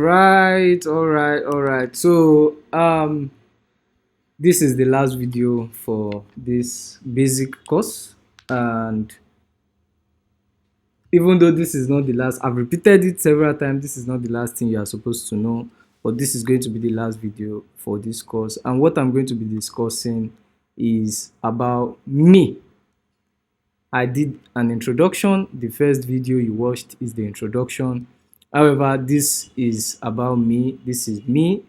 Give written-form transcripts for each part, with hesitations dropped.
All right. So, this is the last video for this basic course, and even though this is not the last, I've repeated it several times. This is not the last thing you are supposed to know, but this is going to be the last video for this course. And what I'm going to be discussing is about me. I did an introduction. The first video you watched is the introduction. However, this is about me. This is me,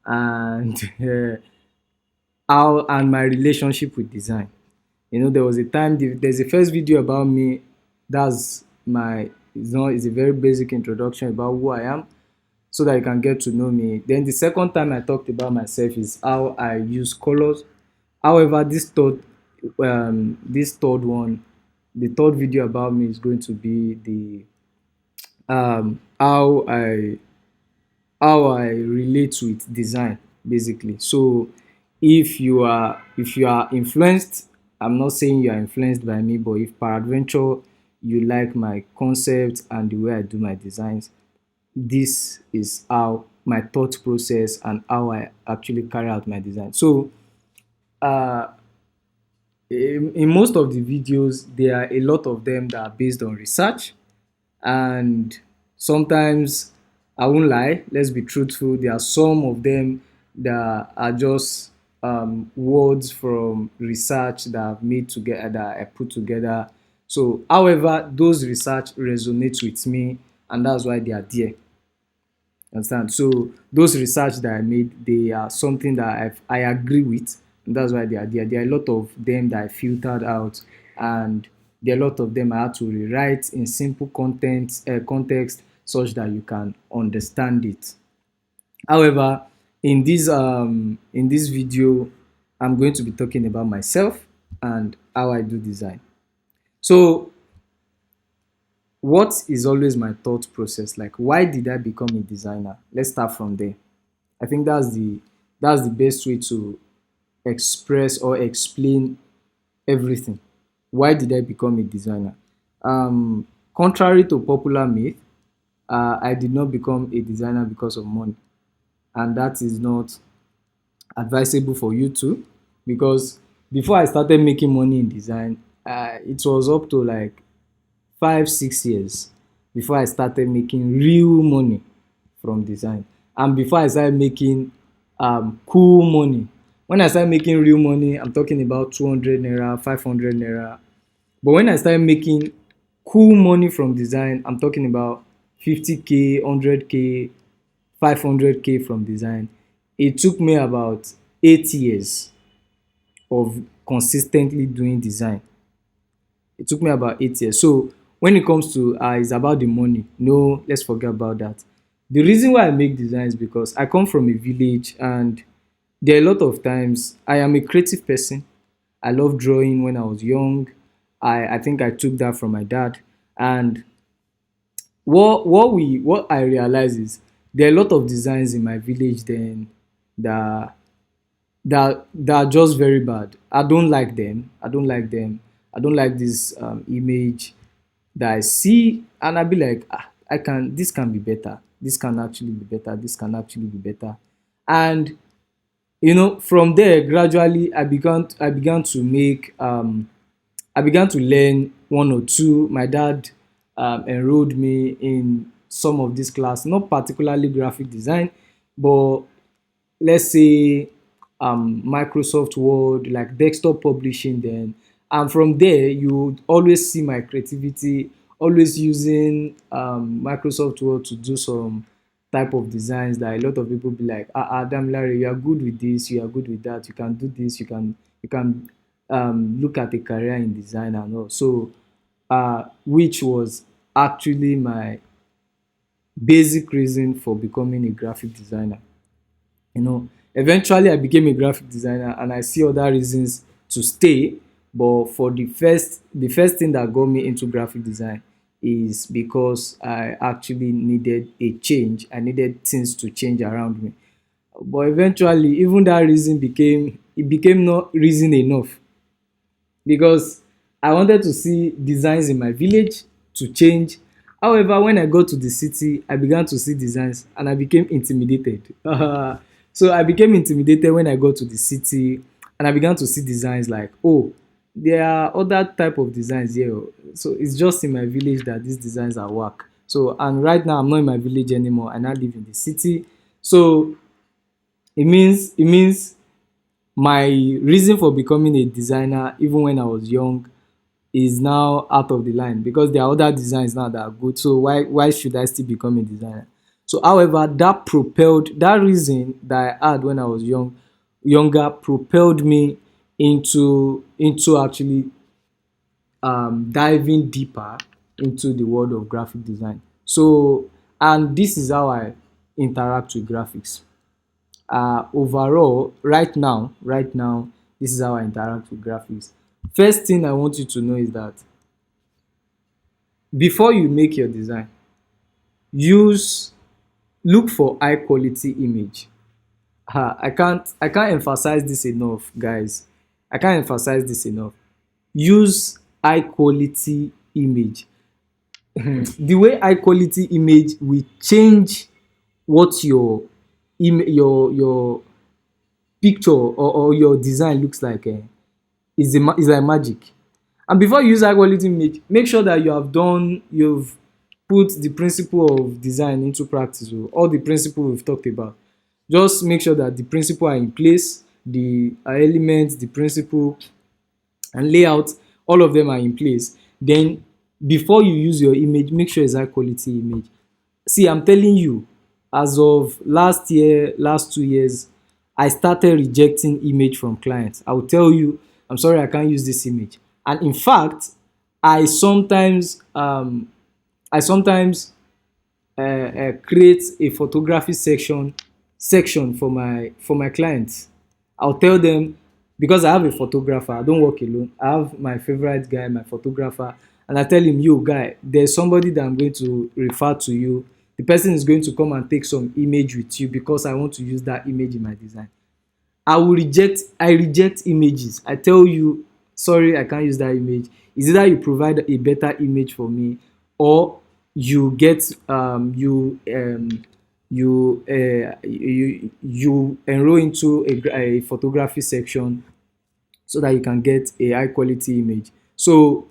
and how and my relationship with design. There was a time, there's a first video about me. That's my, it's a very basic introduction about who I am, so that you can get to know me. Then the second time I talked about myself is how I use colors. However, this third one, the third video about me is going to be the how I relate with design, basically. So if you are influenced, I'm not saying you are influenced by me, but if peradventure you like my concept and the way I do my designs, this is how my thought process and how I actually carry out my design. So uh in most of the videos, there are a lot of them that are based on research, and sometimes, I won't lie, let's be truthful, there are some of them that are just words from research that I've made together, that I put together. So however, those research resonates with me, and that's why they are there. Understand? So those research that I made, they are something that I agree with, and that's why they are there. There are a lot of them that I filtered out, and there are a lot of them I had to rewrite in simple context, such that you can understand it. However, in this video, I'm going to be talking about myself and how I do design. So what is always my thought process? Like, why did I become a designer? Let's start from there. I think that's the best way to express or explain everything. Why did I become a designer? Contrary to popular myth, I did not become a designer because of money, and that is not advisable for you too, because before I started making money in design, it was up to like 5 6 years before I started making real money from design, and before I started making cool money. When I started making real money, I'm talking about 200 naira, 500 naira. But when I started making cool money from design, I'm talking about 50K, 100K, 500K from design. It took me about 8 years of consistently doing design. It took me about 8 years. So when it comes to it's about the money, no, let's forget about that. The reason why I make design is because I come from a village, and there are a lot of times I am a creative person. I love drawing when I was young. I think I took that from my dad. And what I realize is there are a lot of designs in my village then that that are just very bad. I don't like them. I don't like them. I don't like this image that I see, and I be like, this can be better. This can actually be better. This can actually be better. And from there, gradually I began to make I began to learn one or two. My dad enrolled me in some of this class, not particularly graphic design, but let's say Microsoft Word, like desktop publishing then. And from there, you would always see my creativity, always using Microsoft Word to do some type of designs that a lot of people be like, Adam Larry, you are good with this, you are good with that, you can do this, you can look at a career in design and all. So, which was actually my basic reason for becoming a graphic designer. Eventually I became a graphic designer, and I see other reasons to stay. But for the first thing that got me into graphic design is because I actually needed a change. I needed things to change around me. But eventually, even that reason became not reason enough, because I wanted to see designs in my village to change. However, when I got to the city, I began to see designs and I became intimidated. So I became intimidated when I got to the city and I began to see designs like, oh, there are other type of designs here. So it's just in my village that these designs are work. So and right now I'm not in my village anymore. I now live in the city. So it means my reason for becoming a designer, even when I was young, is now out of the line because there are other designs now that are good. So why should I still become a designer? So however, that reason that I had when I was younger propelled me into actually diving deeper into the world of graphic design. So and this is how I interact with graphics. Overall, right now, this is how I interact with graphics. First thing I want you to know is that before you make your design, use look for high quality image. I can't emphasize this enough, guys. I can't emphasize this enough. Use high quality image. The way high quality image will change what your picture or your design looks like, is like magic. And before you use high quality image, make sure that you've put the principle of design into practice. All the principle we've talked about, just make sure that the principle are in place, the elements, the principle and layout, all of them are in place. Then before you use your image, make sure it's high quality image. See, I'm telling you, as of last year, last 2 years, I started rejecting image from clients. I will tell you, I'm sorry, I can't use this image. And in fact, I sometimes um I sometimes create a photography section for my clients. I'll tell them, because I have a photographer, I don't work alone. I have my favorite guy, my photographer, and I tell him, yo guy, there's somebody that I'm going to refer to you. The person is going to come and take some image with you because I want to use that image in my design. I reject images. I tell you, sorry, I can't use that image. Is either you provide a better image for me, or you get you enroll into a photography section so that you can get a high quality image. So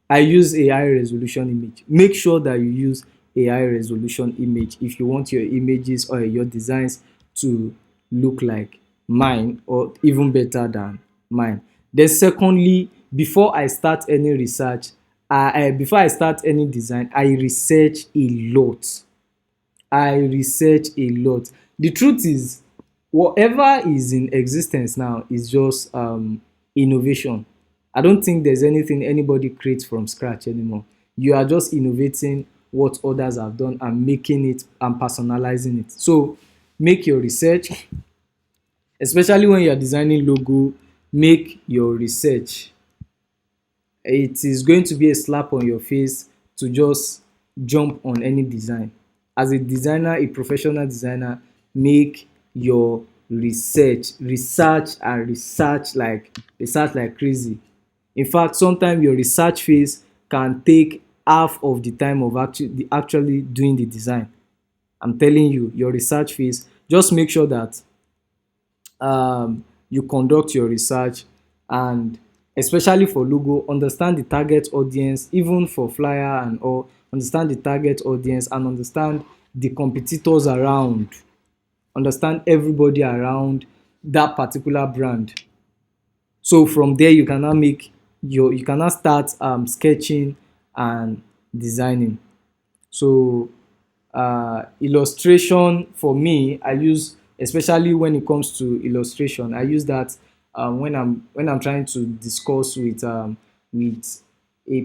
I use a high resolution image. Make sure that you use a high resolution image if you want your images or your designs to look like mine or even better than mine. Then secondly, before I start any design, I research a lot. I research a lot. The truth is, whatever is in existence now is just innovation. I don't think there's anything anybody creates from scratch anymore. You are just innovating what others have done and making it and personalizing it. So make your research, especially when you are designing logo, make your research. It is going to be a slap on your face to just jump on any design. As a designer, a professional designer, make your research like crazy. In fact, sometimes your research phase can take half of the time of actually doing the design. I'm telling you, your research phase, just make sure that you conduct your research, and especially for logo, understand the target audience. Even for flyer and all, understand the target audience and understand the competitors around, understand everybody around that particular brand. So from there you can now start sketching and designing. So illustration for me, I use, especially when it comes to illustration, I use that when I'm trying to discuss with a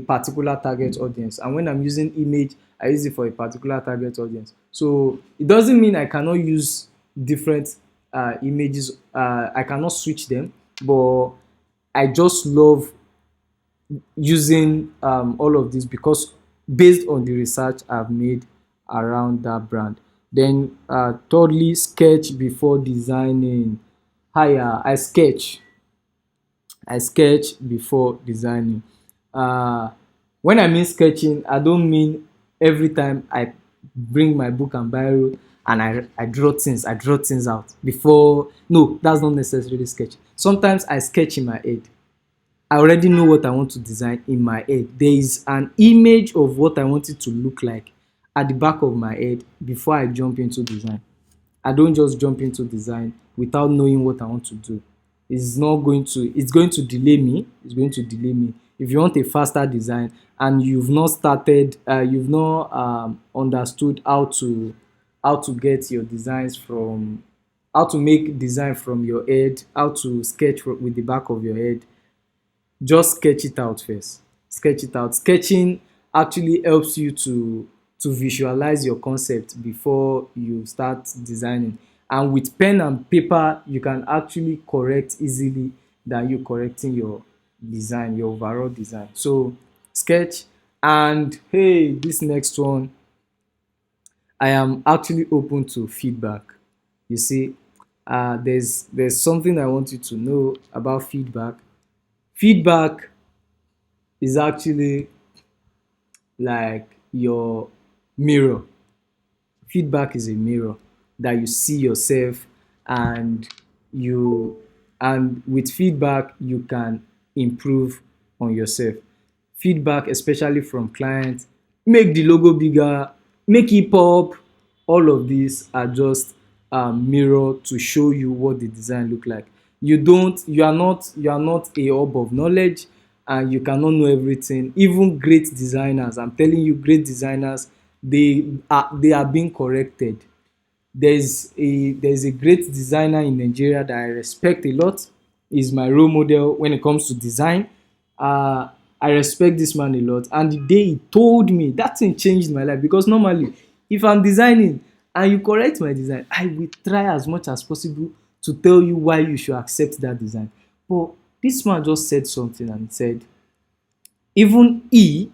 particular target audience, and when I'm using image, I use it for a particular target audience. So it doesn't mean I cannot use different images. I cannot switch them, but I just love using all of this because based on the research I've made around that brand. Then thirdly, sketch before designing. I sketch before designing. uh when I mean sketching, I don't mean Every time I bring my book and biro and I draw things out before. No, that's not necessarily sketch. Sometimes I sketch in my head. I already know what I want to design in my head. There is an image of what I want it to look like at the back of my head before I jump into design. I don't just jump into design without knowing what I want to do. It's going to delay me. It's going to delay me. If you want a faster design and you've not understood how to get your designs from, how to make design from your head, how to sketch with the back of your head, just sketch it out first. Sketch it out. Sketching actually helps you to visualize your concept before you start designing. And with pen and paper, you can actually correct easily than you correcting your design, your overall design. So sketch. And hey, this next one, I am actually open to feedback. You see, there's something I want you to know about feedback. Feedback is actually like your mirror. Feedback is a mirror that you see yourself, and you and with feedback you can improve on yourself. Feedback, especially from clients, make the logo bigger, make it pop. All of these are just mirror to show you what the design look like. You are not a hub of knowledge, and you cannot know everything. Even great designers, I'm telling you, great designers, they are being corrected. There's a great designer in Nigeria that I respect a lot. He's my role model when it comes to design. I respect this man a lot. And the day he told me, that thing changed my life, because normally, if I'm designing and you correct my design, I will try as much as possible to tell you why you should accept that design. But this man just said something and said, even he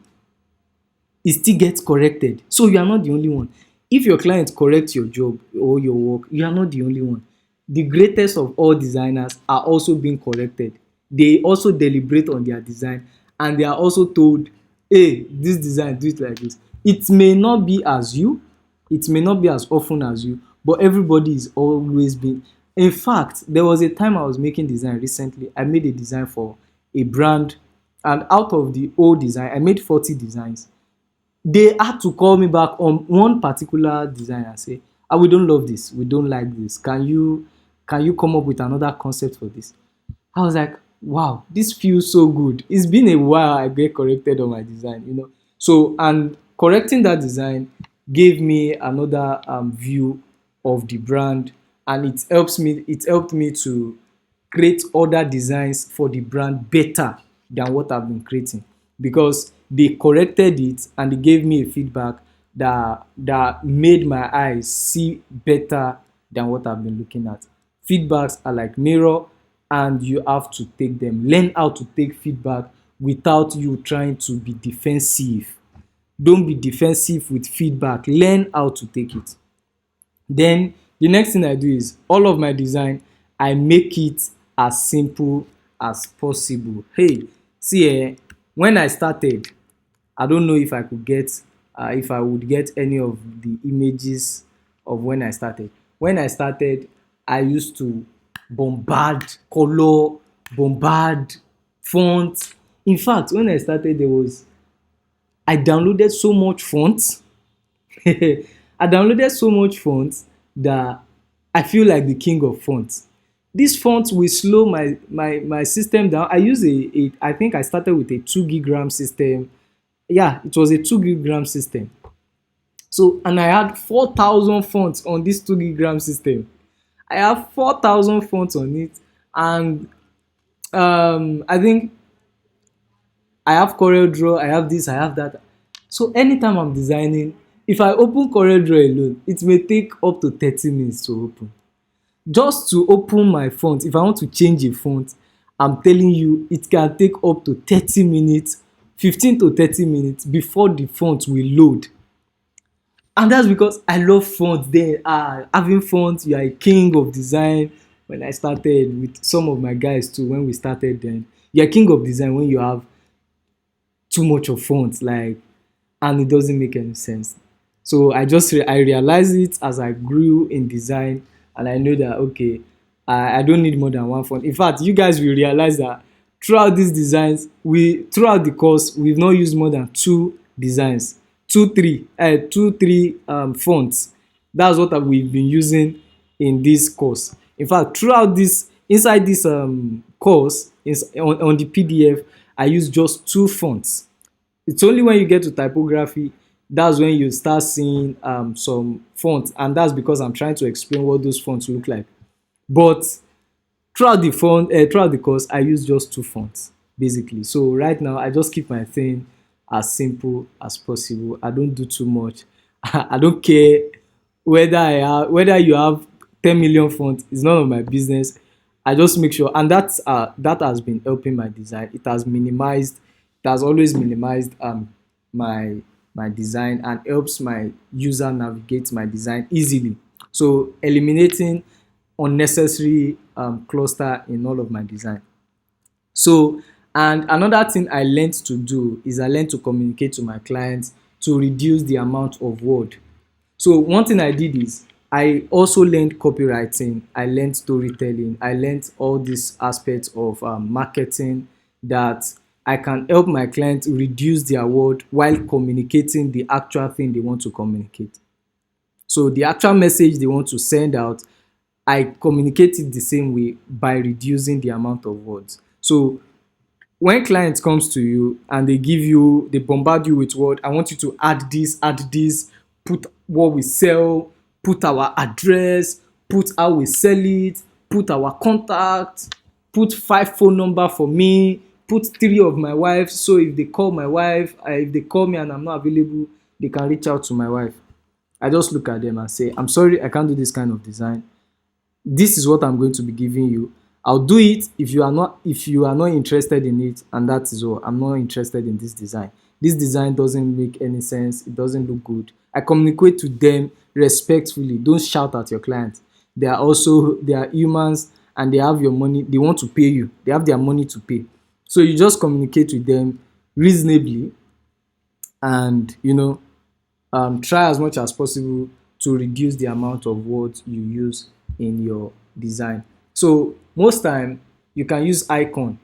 still gets corrected. So you are not the only one. If your client corrects your job or your work, you are not the only one. The greatest of all designers are also being corrected. They also deliberate on their design, and they are also told, hey, this design, do it like this. It may not be as you, it may not be as often as you, but everybody is always being. In fact, there was a time I was making design recently. I made a design for a brand, and out of the old design, I made 40 designs. They had to call me back on one particular design and say, ah, we don't love this, we don't like this, can you come up with another concept for this? I was like, wow, this feels so good. It's been a while I get corrected on my design, you know. So, and correcting that design gave me another view of the brand, and it helped me to create other designs for the brand better than what I've been creating, because they corrected it and they gave me a feedback that made my eyes see better than what I've been looking at. Feedbacks are like mirror, and you have to take them. Learn how to take feedback without you trying to be defensive. Don't be defensive with feedback. Learn how to take it. Then the next thing I do is, all of my design, I make it as simple as possible. Hey, see, when I started, I don't know if I could get if I would get any of the images of when I started. When I started, I used to bombard color, bombard font. In fact, when I started, I downloaded so much font. I downloaded so much font that I feel like the king of fonts. This font will slow my system down. I use I think I started with a 2 gig RAM system. Yeah, it was a 2 gig RAM system. So, and I had 4,000 fonts on this 2 gig RAM system. I have 4,000 fonts on it, and I think I have CorelDRAW, I have this, I have that. So anytime I'm designing, if I open CorelDRAW alone, it may take up to 30 minutes to open. Just to open my font, if I want to change a font, I'm telling you, it can take up to 30 minutes, 15 to 30 minutes before the font will load. And that's because I love font. Then having font, you are a king of design. When I started with some of my guys too, when we started, then you're king of design when you have too much of font. Like, and it doesn't make any sense. So I realized it as I grew in design, and I know that okay, I don't need more than one font. In fact, you guys will realize that throughout these designs, we throughout the course, we've not used more than two designs, two three fonts. That's what we've been using in this course. In fact, throughout this inside this course is on the PDF, I use just two fonts. It's only when you get to typography that's when you start seeing some fonts, and that's because I'm trying to explain what those fonts look like. But throughout the course, I use just two fonts basically. So right now, I just keep my thing as simple as possible. I don't do too much. I don't care whether you have 10 million fonts. It's none of my business. I just make sure, and that has been helping my design. It has always minimized my design and helps my user navigate my design easily. So eliminating unnecessary cluster in all of my design. So, and another thing I learned to do is I learned to communicate to my clients to reduce the amount of word. So one thing I did is I also learned copywriting, I learned storytelling, I learned all these aspects of marketing, that I can help my clients reduce their word while communicating the actual thing they want to communicate. So the actual message they want to send out, I communicate it the same way by reducing the amount of words. So when client comes to you and they bombard you with word, I want you to add this, put what we sell, put our address, put how we sell it, put our contact, put 5 phone number for me, put three of my wife, so if they call my wife, if they call me and I'm not available, they can reach out to my wife. I just look at them and say, I'm sorry, I can't do this kind of design. This is what I'm going to be giving you. I'll do it if you are not interested in it, and that is all. I'm not interested in this design. This design doesn't make any sense. It doesn't look good. I communicate to them respectfully. Don't shout at your client. They are humans, and they have your money. They want to pay you. They have their money to pay. So you just communicate with them reasonably, and try as much as possible to reduce the amount of words you use in your design. So most time you can use icon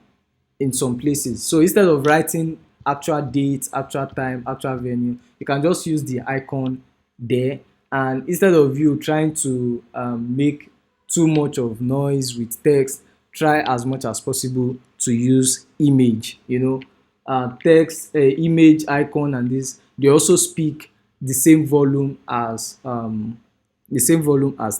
in some places. So instead of writing actual date, actual time, actual venue, you can just use the icon there. And instead of you trying to make too much of noise with text, try as much as possible to use image. Text, image, icon, and this, they also speak the same volume as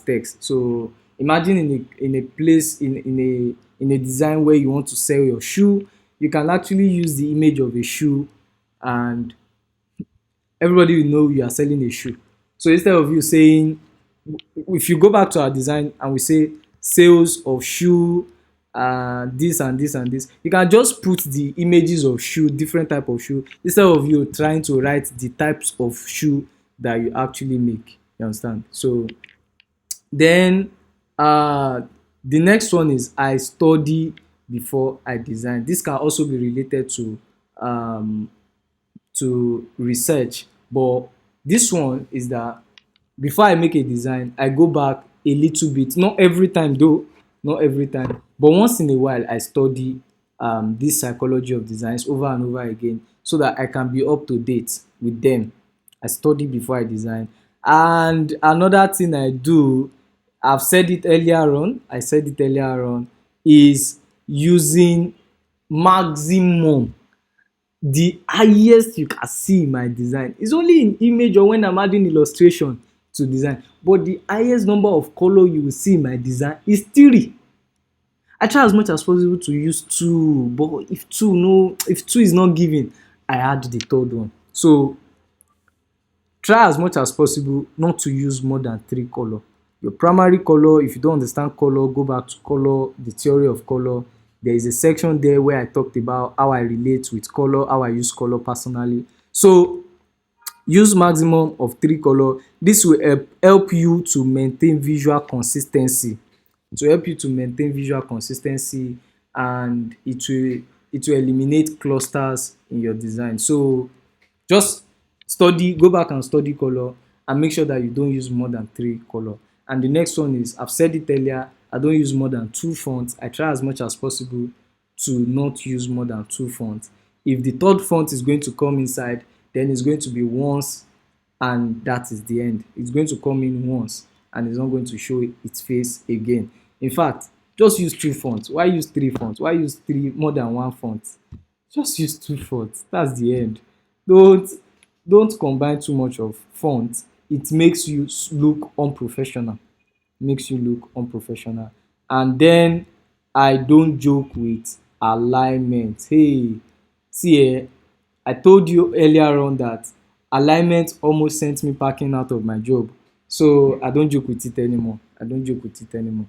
text. So imagine in a place in a design where you want to sell your shoe, you can actually use the image of a shoe, and everybody will know you are selling a shoe. So instead of you saying, if you go back to our design and we say sales of shoe, this and this and this, you can just put the images of shoe, different type of shoe, instead of you trying to write the types of shoe that you actually make. You understand? So then the next one is I study before I design. This can also be related um to research, but this one is that before I make a design, I go back a little bit, not every time though, not every time, but once in a while I study this psychology of designs over and over again so that I can be up to date with them. I study before I design. And another thing I do, I said it earlier on, is using maximum, the highest you can see in my design. It's only in image or when I'm adding illustration to design, but the highest number of color you will see in my design is three. I try as much as possible to use two, but if two is not given, I add the third one. So try as much as possible not to use more than three color. Your primary color, if you don't understand color, go back to color, the theory of color. There is a section there where I talked about how I relate with color, how I use color personally. So use maximum of three color. This will help you to maintain visual consistency. It will help you to maintain visual consistency, and it will eliminate clusters in your design. So just Study, go back and study color, and make sure that you don't use more than 3 color. And the next one is, I've said it earlier, I don't use more than 2 fonts. I try as much as possible to not use more than 2 fonts. If the third font is going to come inside, then it's going to be once, and that is the end. It's going to come in once and it's not going to show its face again. In fact, just use 2 fonts. Why use 3 fonts? Why use more than 1 font? Just use 2 fonts. That's the end. Don't combine too much of font. It makes you look unprofessional. Makes you look unprofessional. And then I don't joke with alignment. Hey, see, I told you earlier on that alignment almost sent me packing out of my job. So I don't joke with it anymore. I don't joke with it anymore.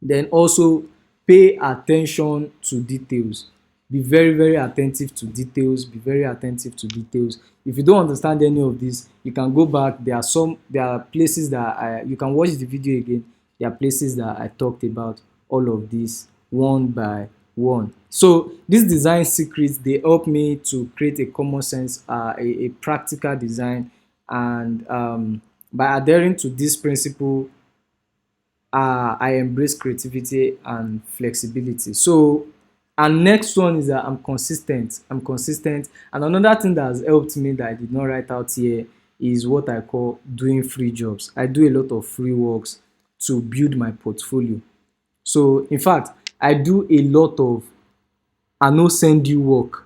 Then also pay attention to details. Be very, very attentive to details. Be very attentive to details. If you don't understand any of this, you can go back. There are places that you can watch the video again. There are places that I talked about all of this one by one. So these design secrets, they help me to create a common sense, a practical design. And by adhering to this principle, I embrace creativity and flexibility. So, and next one is that I'm consistent. I'm consistent. And another thing that has helped me that I did not write out here is what I call doing free jobs. I do a lot of free works to build my portfolio. So, in fact, I do a lot of I no send you work.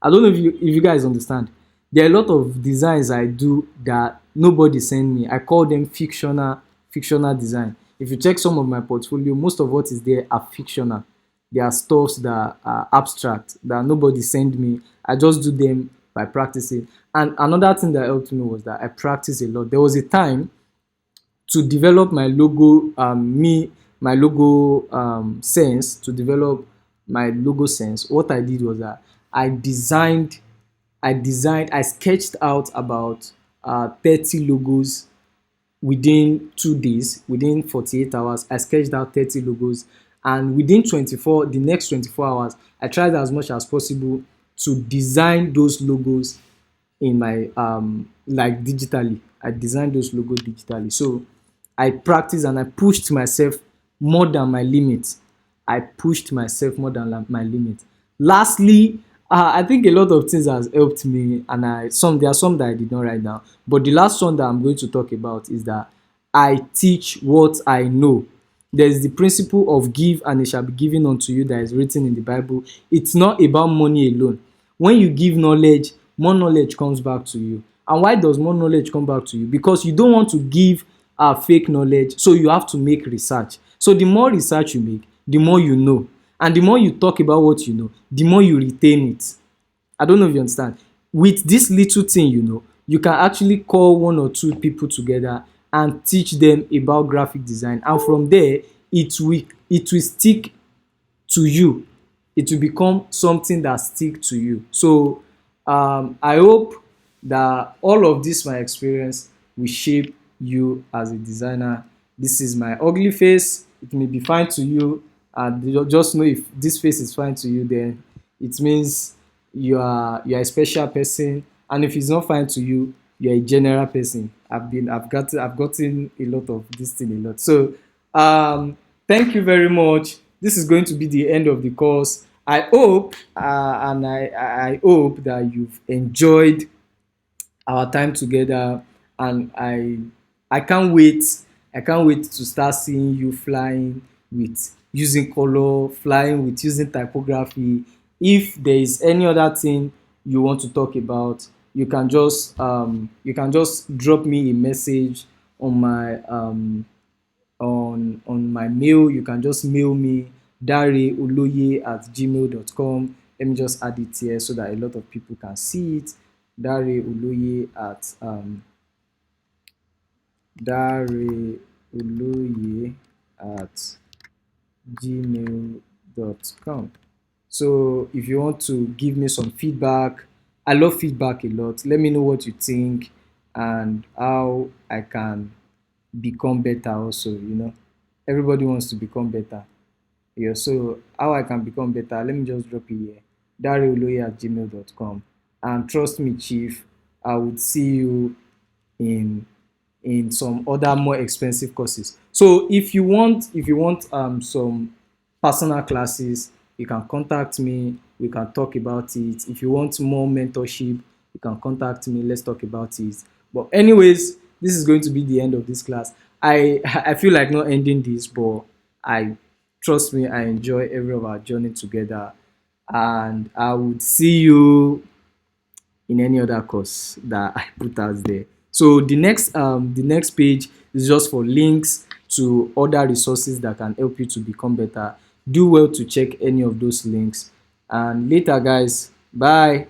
I don't know if you guys understand. There are a lot of designs I do that nobody send me. I call them fictional design. If you check some of my portfolio, most of what is there are fictional. They are stuffs that are abstract that nobody send me. I just do them by practicing. And another thing that helped me was that I practice a lot. There was a time to develop my logo, my logo sense, to develop my logo sense. What I did was that I designed I sketched out about 30 logos within 2 days. Within 48 hours, I sketched out 30 logos. And within the next 24 hours, I tried as much as possible to design those logos in my like digitally. I designed those logos digitally. So I practiced and I pushed myself more than my limit. I pushed myself more than my limit. Lastly, I think a lot of things has helped me, and there are some that I did not write down. But the last one that I'm going to talk about is that I teach what I know. There is the principle of give and it shall be given unto you that is written in the Bible. It's not about money alone. When you give knowledge, more knowledge comes back to you. And why does more knowledge come back to you? Because you don't want to give fake knowledge, so you have to make research. So the more research you make, the more you know. And the more you talk about what you know, the more you retain it. I don't know if you understand. With this little thing you know, you can actually call 1 or 2 people together and teach them about graphic design. And from there, it will stick to you. It will become something that stick to you. So I hope that all of this my experience will shape you as a designer. This is my ugly face. It may be fine to you, and just know if this face is fine to you, then it means you are a special person. And if it's not fine to you, you're a general person. I've gotten a lot of this thing a lot. So thank you very much. This is going to be the end of the course. I hope and I hope that you've enjoyed our time together, and I can't wait. I can't wait to start seeing you flying with using color, flying with using typography. If there is any other thing you want to talk about, you can just drop me a message on my mail. You can just mail me dareoloye@gmail.com. Let me just add it here so that a lot of people can see it. Dareoloye at gmail.com. So if you want to give me some feedback, I love feedback a lot. Let me know what you think and how I can become better also, Everybody wants to become better. Yeah, so how I can become better, let me just drop it here. Dareoloye@gmail.com. And trust me, Chief, I would see you in some other more expensive courses. So if you want some personal classes, you can contact me. We can talk about it. If you want more mentorship, you can contact me. Let's talk about it. But anyways, this is going to be the end of this class. I feel like not ending this, but I trust me, I enjoy every of our journey together, and I would see you in any other course that I put out there. So the next page is just for links to other resources that can help you to become better. Do well to check any of those links. And later, guys, bye.